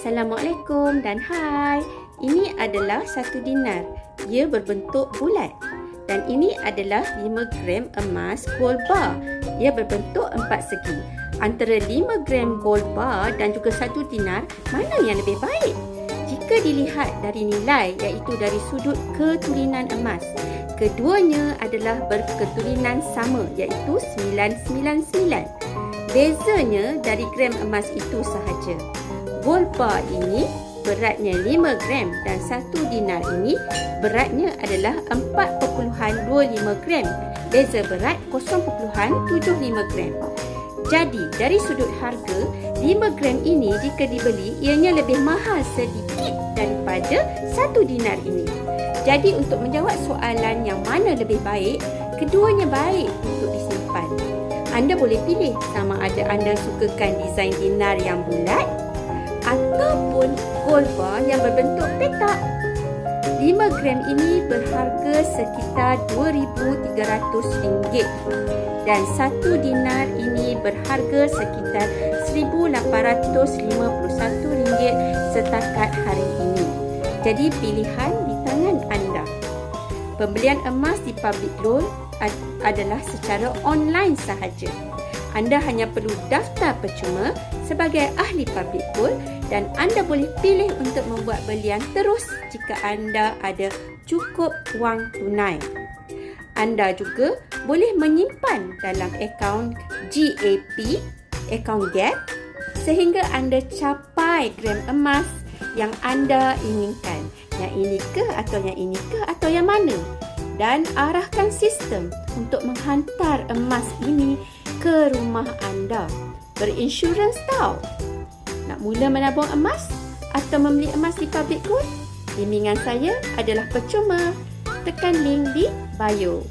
Assalamualaikum dan hai. Ini adalah 1 dinar. Ia berbentuk bulat. Dan ini adalah 5 gram emas gold bar. Ia berbentuk 4 segi. Antara 5 gram gold bar dan juga 1 dinar, mana yang lebih baik? Jika dilihat dari nilai, iaitu dari sudut ketulinan emas, keduanya adalah berketulinan sama, iaitu 999. Bezanya dari gram emas itu sahaja. Gold bar ini beratnya 5 gram dan 1 dinar ini beratnya adalah 4.25 gram. Beza berat 0.75 gram. Jadi, dari sudut harga, 5 gram ini jika dibeli, ianya lebih mahal sedikit daripada 1 dinar ini. Jadi, untuk menjawab soalan yang mana lebih baik, keduanya baik untuk disimpan. Anda boleh pilih sama ada anda sukakan desain dinar yang bulat ataupun gold bar yang berbentuk petak. 5 gram ini berharga sekitar RM2,300 dan 1 dinar ini berharga sekitar RM1,851 setakat hari ini. Jadi pilihan di tangan anda. Pembelian emas di public loan adalah secara online sahaja. Anda hanya perlu daftar percuma sebagai ahli public loan dan anda boleh pilih untuk membuat belian terus jika anda ada cukup wang tunai. Anda juga boleh menyimpan dalam akaun GAP, akaun GAP, sehingga anda capai gram emas yang anda inginkan. Yang ini ke atau yang ini ke atau yang mana? Dan arahkan sistem untuk menghantar emas ini ke rumah anda. Berinsurans tau. Nak mula menabung emas atau membeli emas di public loan? Bimbingan saya adalah percuma. Tekan link di bio.